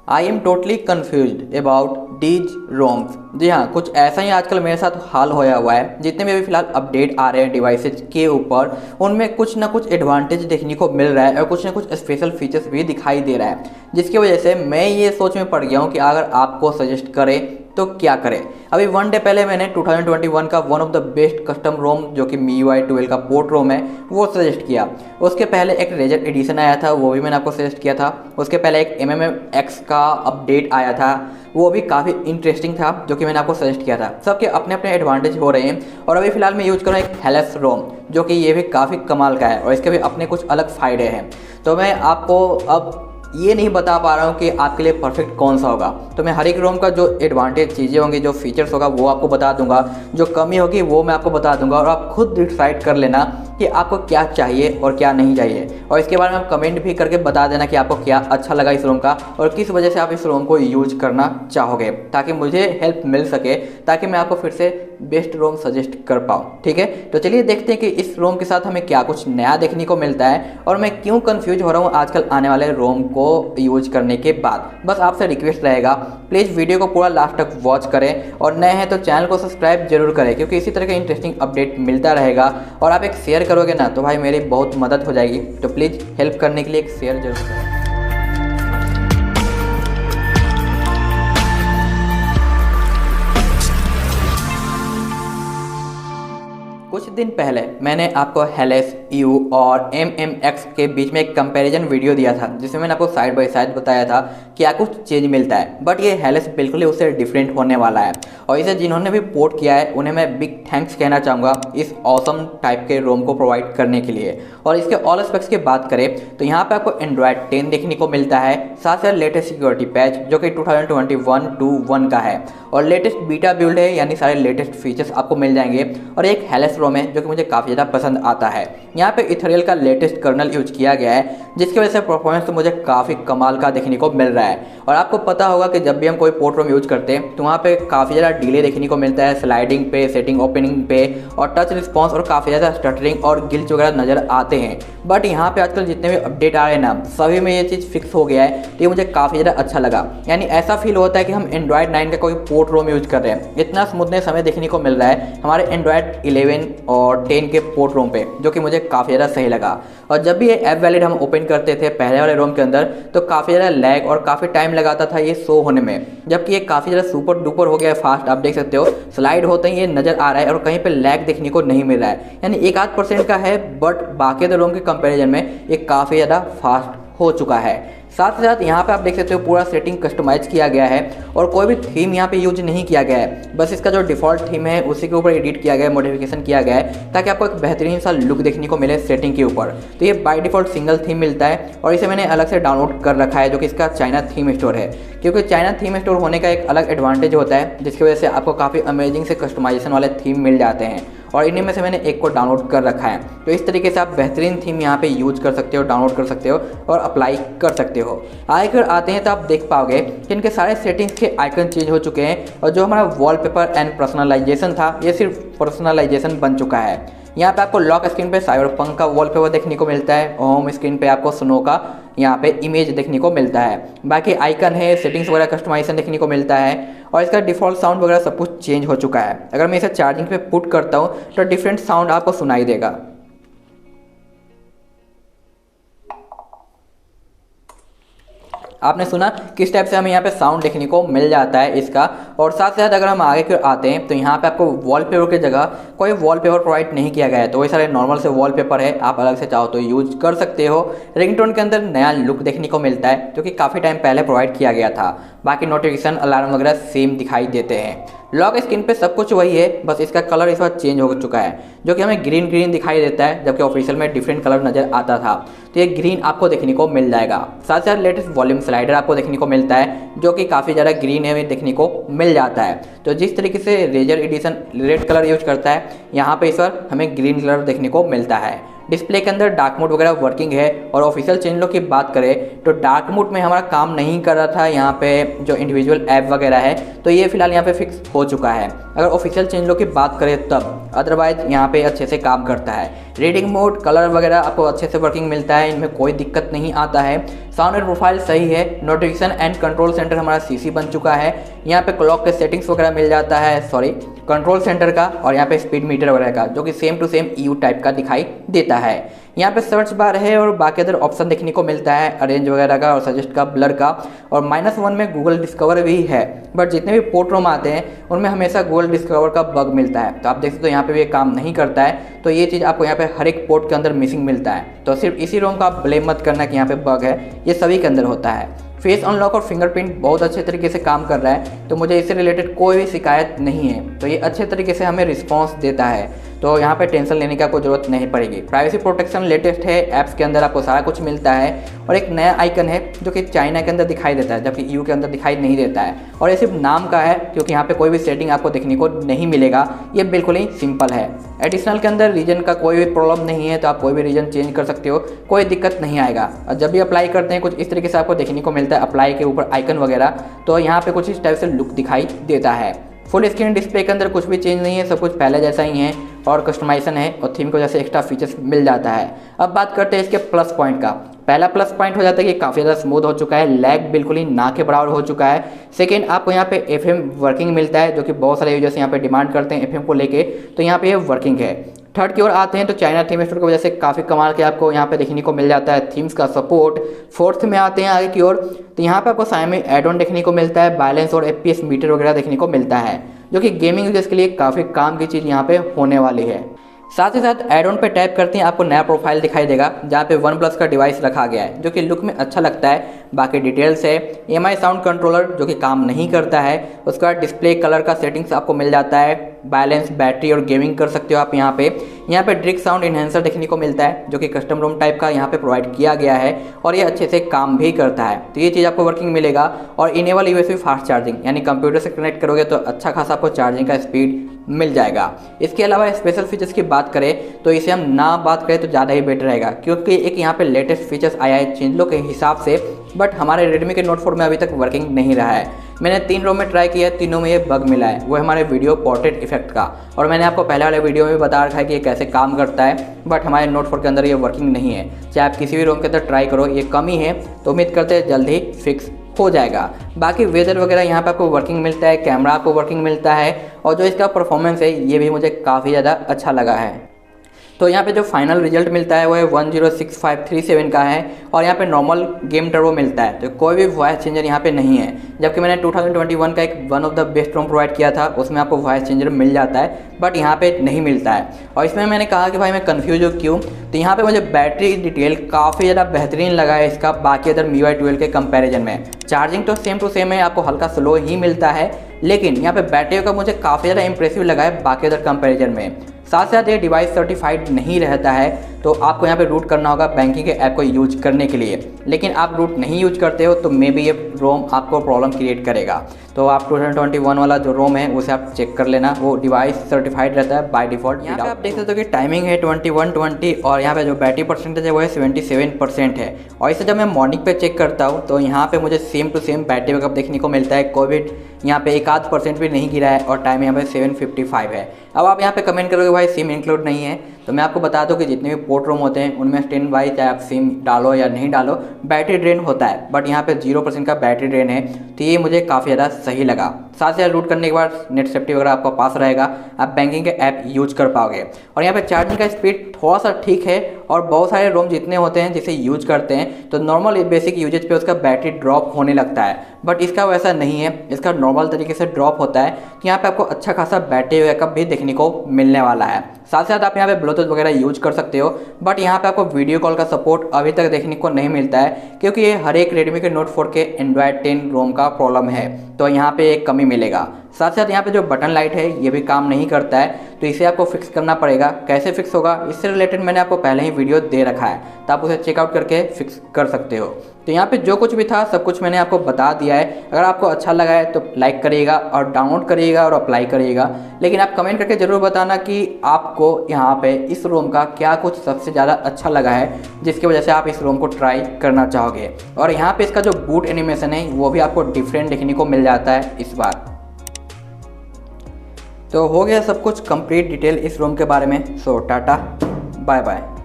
I am totally confused about these rooms. जी हाँ, कुछ ऐसा ही आजकल मेरे साथ हाल होया हुआ है। जितने भी अभी फिलहाल अपडेट आ रहे हैं डिवाइसेज के ऊपर, उनमें कुछ ना कुछ एडवांटेज देखने को मिल रहा है और कुछ ना कुछ स्पेशल फीचर्स भी दिखाई दे रहा है, जिसकी वजह से मैं ये सोच में पड़ गया हूँ कि अगर आपको सजेस्ट करें तो क्या करें। अभी वन डे पहले मैंने 2021 का one of the best custom ROM जो कि MIUI 12 का पोर्ट रोम है वो सजेस्ट किया। उसके पहले एक रेजर एडिशन आया था, वो भी मैंने आपको सजेस्ट किया था। उसके पहले एक MMX का अपडेट आया था, वो भी काफ़ी इंटरेस्टिंग था, जो कि मैंने आपको सजेस्ट किया था। सबके अपने अपने एडवांटेज हो रहे हैं। और अभी फिलहाल मैं यूज़ कर रहा हूँ एक हेलेस रोम, जो कि ये भी काफ़ी कमाल का है और इसके भी अपने कुछ अलग फ़ायदे हैं। तो मैं आपको अब ये नहीं बता पा रहा हूँ कि आपके लिए परफेक्ट कौन सा होगा। तो मैं हर एक रोम का जो एडवांटेज चीज़ें होंगी, जो फीचर्स होगा वो आपको बता दूंगा, जो कमी होगी वो मैं आपको बता दूंगा, और आप खुद डिसाइड कर लेना कि आपको क्या चाहिए और क्या नहीं चाहिए। और इसके बारे में आप कमेंट भी करके बता देना कि आपको क्या अच्छा लगा इस रोम का और किस वजह से आप इस रोम को यूज करना चाहोगे, ताकि मुझे हेल्प मिल सके, ताकि मैं आपको फिर से बेस्ट रोम सजेस्ट कर पाऊँ। ठीक है, तो चलिए देखते हैं कि इस रोम के साथ हमें क्या कुछ नया देखने को मिलता है और मैं क्यों कंफ्यूज हो रहा हूँ आजकल आने वाले रोम को यूज करने के बाद। बस आपसे रिक्वेस्ट रहेगा, प्लीज़ वीडियो को पूरा लास्ट तक वॉच करें और नए हैं तो चैनल को सब्सक्राइब जरूर करें, क्योंकि इसी तरह का इंटरेस्टिंग अपडेट मिलता रहेगा। और आप एक शेयर करोगे ना तो भाई मेरी बहुत मदद हो जाएगी। तो प्लीज़ हेल्प करने के लिए एक शेयर जरूर करें। कुछ दिन पहले मैंने आपको हेलेस यू और MMX के बीच में एक कंपैरिजन वीडियो दिया था, जिसमें मैंने आपको साइड बाय साइड बताया था क्या कुछ चेंज मिलता है। बट ये हेलेस बिल्कुल ही उससे डिफरेंट होने वाला है, और इसे जिन्होंने भी पोर्ट किया है उन्हें मैं बिग थैंक्स कहना चाहूँगा इस ऑसम टाइप के रोम को प्रोवाइड करने के लिए। और इसके ऑल स्पेक्स की बात करें तो यहाँ पर आपको एंड्रॉयड 10 देखने को मिलता है, साथ साथ लेटेस्ट सिक्योरिटी पैच जो कि 2021-1 का है, और लेटेस्ट बीटा बिल्ड है, यानी सारे लेटेस्ट फीचर्स आपको मिल जाएंगे। और एक हेलेस रोम है जो कि मुझे काफ़ी ज़्यादा पसंद आता है। यहाँ पे इथेरियल का लेटेस्ट कर्नल यूज किया गया है, जिसकी वजह से परफॉर्मेंस तो मुझे काफ़ी कमाल का देखने को मिल रहा है। और आपको पता होगा कि जब भी हम कोई पोर्ट रोम यूज करते हैं तो वहाँ पे काफ़ी ज़्यादा डिले देखने को मिलता है स्लाइडिंग पे, सेटिंग ओपनिंग पे, और टच रिस्पॉन्स, और काफ़ी ज़्यादा स्टटरिंग और गिल्च वगैरह नज़र आते हैं। बट यहाँ पे आजकल जितने भी अपडेट आ रहे हैं ना, सभी में ये चीज़ फिक्स हो गया है, तो ये मुझे काफ़ी ज़्यादा अच्छा लगा। यानी ऐसा फील होता है कि हम एंड्रॉयड 9 का कोई पोर्ट रोम यूज कर रहे हैं। इतना स्मूथनेस हमें देखने को मिल रहा है हमारे एंड्रॉयड 11 और 10 के पोर्ट रोम पे, जो कि मुझे काफ़ी ज़्यादा सही लगा। और जब भी ये ऐप वैलिड हम ओपन करते थे पहले वाले रोम के अंदर, तो काफ़ी ज़्यादा लैग और काफ़ी टाइम लगाता था ये शो होने में, जबकि ये काफ़ी ज़्यादा सुपर डुपर हो गया है फास्ट। आप देख सकते हो स्लाइड होते ही ये नज़र आ रहा है और कहीं पे लैग देखने को नहीं मिल रहा है। यानी 1-8% का है, बट बाकी के रोम के कंपैरिजन में ये काफ़ी ज़्यादा फास्ट हो चुका है। साथ ही साथ यहाँ पे आप देख सकते हो पूरा सेटिंग कस्टमाइज किया गया है और कोई भी थीम यहाँ पे यूज नहीं किया गया है। बस इसका जो डिफ़ॉल्ट थीम है उसी के ऊपर एडिट किया गया है, मॉडिफिकेशन किया गया है, ताकि आपको एक बेहतरीन सा लुक देखने को मिले सेटिंग के ऊपर। तो ये बाय डिफ़ॉल्ट सिंगल थीम मिलता है और इसे मैंने अलग से डाउनलोड कर रखा है, जो कि इसका चाइना थीम स्टोर है। क्योंकि चाइना थीम स्टोर होने का एक अलग एडवांटेज होता है, जिसकी वजह से आपको काफ़ी अमेजिंग से कस्टमाइजेशन वाले थीम मिल जाते हैं, और इन्हीं में से मैंने एक को डाउनलोड कर रखा है। तो इस तरीके से आप बेहतरीन थीम यहाँ पे यूज कर सकते हो, डाउनलोड कर सकते हो और अप्लाई कर सकते हो। आगे आते हैं तो आप देख पाओगे कि इनके सारे सेटिंग्स के आइकन चेंज हो चुके हैं, और जो हमारा वॉलपेपर एंड पर्सनलाइजेशन था ये सिर्फ पर्सनलाइजेशन बन चुका है। यहाँ पे आपको लॉक स्क्रीन पे साइबरपंक का वॉलपेपर देखने को मिलता है, होम स्क्रीन पे आपको स्नो का यहाँ पे इमेज देखने को मिलता है। बाकी आइकन है, सेटिंग्स वगैरह कस्टमाइजेशन देखने को मिलता है, और इसका डिफ़ॉल्ट साउंड वगैरह सब कुछ चेंज हो चुका है। अगर मैं इसे चार्जिंग पे पुट करता हूँ तो डिफरेंट साउंड आपको सुनाई देगा। आपने सुना किस टाइप से हमें यहाँ पे साउंड देखने को मिल जाता है इसका। और साथ साथ अगर हम आगे की ओर आते हैं तो यहाँ पे आपको वॉलपेपर की जगह कोई वॉलपेपर प्रोवाइड नहीं किया गया है, तो वही सारे नॉर्मल से वॉलपेपर है, आप अलग से चाहो तो यूज कर सकते हो। रिंगटोन के अंदर नया लुक देखने को मिलता है, जो कि काफ़ी टाइम पहले प्रोवाइड किया गया था। बाकी नोटिफिकेशन अलार्म वगैरह सेम दिखाई देते हैं। लॉक स्क्रीन पे सब कुछ वही है, बस इसका कलर इस बार चेंज हो चुका है, जो कि हमें ग्रीन ग्रीन दिखाई देता है, जबकि ऑफिशियल में डिफरेंट कलर नज़र आता था। तो ये ग्रीन आपको देखने को मिल जाएगा। साथ साथ लेटेस्ट वॉल्यूम स्लाइडर आपको देखने को मिलता है, जो कि काफ़ी ज़्यादा ग्रीन है देखने को मिल जाता है। तो जिस तरीके से Razer edition red colour use करता है, यहाँ पे इस बार हमें ग्रीन कलर देखने को मिलता है। डिस्प्ले के अंदर डार्क मोड वगैरह वर्किंग है। और ऑफिशियल चेंज लॉग की बात करें तो डार्क मोड में हमारा काम नहीं कर रहा था यहाँ पे जो इंडिविजुअल ऐप वगैरह है, तो ये फिलहाल यहाँ पे फिक्स हो चुका है अगर ऑफिशियल चेंज लॉग की बात करें तब। अदरवाइज यहाँ पे अच्छे से काम करता है। रीडिंग मोड, कलर वगैरह आपको अच्छे से वर्किंग मिलता है, इनमें कोई दिक्कत नहीं आता है। साउंड एंड प्रोफाइल सही है। नोटिफिकेशन एंड कंट्रोल सेंटर हमारा सीसी बन चुका है। यहाँ पे क्लॉक के सेटिंग्स वगैरह मिल जाता है, कंट्रोल सेंटर का, और यहाँ पे स्पीड मीटर वगैरह का, जो कि same to same EU type का दिखाई देता है। यहाँ पे सर्च बार है और बाकी अदर ऑप्शन देखने को मिलता है, अरेंज वगैरह का और सजेस्ट का, ब्लर का, और -1 में गूगल डिस्कवर भी है। बट जितने भी पोर्ट रोम आते हैं उनमें हमेशा गूगल डिस्कवर का बग मिलता है, तो आप देख सकते हो यहाँ पे भी ये काम नहीं करता है। तो ये चीज़ आपको यहाँ पे हर एक पोर्ट के अंदर मिसिंग मिलता है। तो सिर्फ इसी रोम का आप ब्लेम मत करना कि यहाँ पे बग है, ये सभी के अंदर होता है। फेस अनलॉक और फिंगरप्रिंट बहुत अच्छे तरीके से काम कर रहा है, तो मुझे इससे रिलेटेड कोई भी शिकायत नहीं है। तो ये अच्छे तरीके से हमें रिस्पांस देता है, तो यहाँ पे टेंशन लेने का कोई ज़रूरत नहीं पड़ेगी। प्राइवेसी प्रोटेक्शन लेटेस्ट है, ऐप्स के अंदर आपको सारा कुछ मिलता है। और एक नया आइकन है जो कि चाइना के अंदर दिखाई देता है, जबकि EU के अंदर दिखाई नहीं देता है। और ये सिर्फ नाम का है, क्योंकि यहाँ पे कोई भी सेटिंग आपको देखने को नहीं मिलेगा, ये बिल्कुल ही सिंपल है। एडिशनल के अंदर रीजन का कोई भी प्रॉब्लम नहीं है, तो आप कोई भी रीजन चेंज कर सकते हो, कोई दिक्कत नहीं आएगा। और जब भी अप्लाई करते हैं कुछ इस तरीके से आपको देखने को मिलता है, अप्लाई के ऊपर आइकन वगैरह, तो यहाँ पे कुछ इस टाइप से लुक दिखाई देता है। फुल स्क्रीन डिस्प्ले के अंदर कुछ भी चेंज नहीं है, सब कुछ पहले जैसा ही है, और कस्टमाइजेशन है और थीम की वजह से एक्स्ट्रा फीचर्स मिल जाता है। अब बात करते हैं इसके प्लस पॉइंट का। पहला प्लस पॉइंट हो जाता है कि काफ़ी ज़्यादा स्मूथ हो चुका है, लैग बिल्कुल ही ना के बराबर हो चुका है। सेकेंड, आपको यहाँ पे FM वर्किंग मिलता है, जो कि बहुत सारे यूजर्स यहाँ पे डिमांड करते हैं FM को लेके, तो यहाँ पे ये वर्किंग है। थर्ड की ओर आते हैं तो चाइना थीम स्टोर की वजह से काफ़ी कमाल के आपको यहाँ पे देखने को मिल जाता है थीम्स का सपोर्ट। फोर्थ में आते हैं आगे की ओर, तो यहाँ पे आपको Xiaomi ऐड ऑन देखने को मिलता है, बैलेंस और FPS मीटर वगैरह देखने को मिलता है, जो कि गेमिंग यूजर्स के लिए काफ़ी काम की चीज़ यहाँ पे होने वाली है। साथ ही साथ ऐड ऑन पे टैप करते हैं आपको नया प्रोफाइल दिखाई देगा, जहाँ पे OnePlus का डिवाइस रखा गया है, जो कि लुक में अच्छा लगता है। बाकी डिटेल्स है MI साउंड कंट्रोलर, जो कि काम नहीं करता है। उसके बाद डिस्प्ले कलर का सेटिंग्स आपको मिल जाता है, बैलेंस, बैटरी और गेमिंग कर सकते हो आप यहाँ पे ड्रिक साउंड इन्हेंसर देखने को मिलता है, जो कि कस्टम रोम टाइप का यहाँ पे प्रोवाइड किया गया है, और ये अच्छे से काम भी करता है। तो ये चीज़ आपको वर्किंग मिलेगा। और इनेबल USB फास्ट चार्जिंग, यानी कंप्यूटर से कनेक्ट करोगे तो अच्छा खासा आपको चार्जिंग का स्पीड मिल जाएगा। इसके अलावा स्पेशल फीचर्स की बात करें तो इसे हम ना बात करें तो ज़्यादा ही बेटर रहेगा, क्योंकि एक यहाँ पे लेटेस्ट फीचर्स आया है चेंज लो के हिसाब से, बट हमारे रेडमी के नोट 4 में अभी तक वर्किंग नहीं रहा है। मैंने 3 रोम में ट्राई किया है, तीनों में ये बग मिला है। वो है हमारे वीडियो पोर्ट्रेट इफेक्ट का, और मैंने आपको पहले वाले वीडियो में बता रखा है कि ये कैसे काम करता है, बट हमारे नोट 4 के अंदर ये वर्किंग नहीं है। चाहे आप किसी भी रोम के अंदर ट्राई करो, ये कमी है, तो उम्मीद करते हैं जल्द ही फिक्स हो जाएगा। बाकी वेदर वगैरह यहाँ पे आपको वर्किंग मिलता है, कैमरा आपको वर्किंग मिलता है, और जो इसका परफॉर्मेंस है ये भी मुझे काफ़ी ज़्यादा अच्छा लगा है। तो यहाँ पे जो फाइनल रिजल्ट मिलता है वो है 106537 का है, और यहाँ पे नॉर्मल गेम टर्बो मिलता है, तो कोई भी वॉइस चेंजर यहाँ पे नहीं है। जबकि मैंने 2021 का एक one of the best Rome provide किया था, उसमें आपको वॉइस चेंजर मिल जाता है, बट यहाँ पे नहीं मिलता है। और इसमें मैंने कहा कि भाई मैं कन्फ्यूज हूँ क्यों, तो यहाँ पे मुझे बैटरी डिटेल काफ़ी ज़्यादा बेहतरीन लगा है इसका बाकी अदर MIUI 12 के कंपेरिजन में। चार्जिंग तो सेम टू सेम है, आपको हल्का स्लो ही मिलता है, लेकिन यहाँ पे बैटरी का मुझे काफ़ी ज़्यादा इंप्रेसिव लगा है बाकी अदर कंपेरिजन में। साथ साथ ये डिवाइस सर्टिफाइड नहीं रहता है, तो आपको यहाँ पे रूट करना होगा बैंकिंग के ऐप को यूज करने के लिए, लेकिन आप रूट नहीं यूज करते हो तो मे बी ये रोम आपको प्रॉब्लम क्रिएट करेगा। तो आप 2021 वाला जो रोम है उसे आप चेक कर लेना, वो डिवाइस सर्टिफाइड रहता है बाय डिफॉल्ट। यहाँ पे आप देख सकते हो कि टाइमिंग है 21:20, और यहाँ पे जो बैटरी परसेंटेज है वो है 77% है। और इसे जब मैं मॉर्निंग पे चेक करता हूँ तो यहाँ पे मुझे same to same battery backup देखने को मिलता है, कोविड यहाँ पे 1-8% भी नहीं गिरा है, और टाइम यहाँ पे 7:55 है। अब आप यहाँ पे कमेंट करोगे भाई सिम इंक्लूड नहीं है, तो मैं आपको बता दूं कि जितने भी पोर्ट रोम होते हैं उनमें स्टैंड बाई चाहे आप सिम डालो या नहीं डालो बैटरी ड्रेन होता है, बट यहाँ पे 0% का बैटरी ड्रेन है, तो ये मुझे काफ़ी ज़्यादा सही लगा। साथ ही रूट करने के बाद नेट सेफ्टी वगैरह आपका पास रहेगा, आप बैंकिंग के ऐप यूज कर पाओगे। और यहाँ पे चार्जिंग का स्पीड थोड़ा सा ठीक है, और बहुत सारे रोम जितने होते हैं जिसे यूज करते हैं तो नॉर्मल बेसिक यूजेज पे उसका बैटरी ड्रॉप होने लगता है, बट इसका वैसा नहीं है, इसका नॉर्मल तरीके से ड्रॉप होता है। तो यहाँ पे आपको अच्छा खासा बैटरी बैकअप भी देखने को मिलने वाला है। साथ साथ आप यहाँ पे ब्लूटूथ वगैरह यूज कर सकते हो, बट यहाँ पे आपको वीडियो कॉल का सपोर्ट अभी तक देखने को नहीं मिलता है, क्योंकि ये हर एक रेडमी के नोट 4 के एंड्रॉयड 10 रोम का प्रॉब्लम है, तो यहाँ पे एक कमी मिलेगा। साथ साथ यहाँ पे जो बटन लाइट है ये भी काम नहीं करता है, तो इसे आपको फिक्स करना पड़ेगा। कैसे फिक्स होगा इससे रिलेटेड मैंने आपको पहले ही वीडियो दे रखा है, तो आप उसे चेकआउट करके फिक्स कर सकते हो। तो यहाँ पे जो कुछ भी था सब कुछ मैंने आपको बता दिया है। अगर आपको अच्छा लगा है तो लाइक करिएगा और डाउनलोड करिएगा और अप्लाई करिएगा। लेकिन आप कमेंट करके ज़रूर बताना कि आपको यहाँ पे इस रोम का क्या कुछ सबसे ज़्यादा अच्छा लगा है, जिसकी वजह से आप इस रोम को ट्राई करना चाहोगे। और यहाँ पे इसका जो बूट एनिमेशन है वो भी आपको डिफरेंट देखने को मिल जाता है इस बार। तो हो गया सब कुछ कंप्लीट डिटेल इस रोम के बारे में। सो टाटा बाय बाय।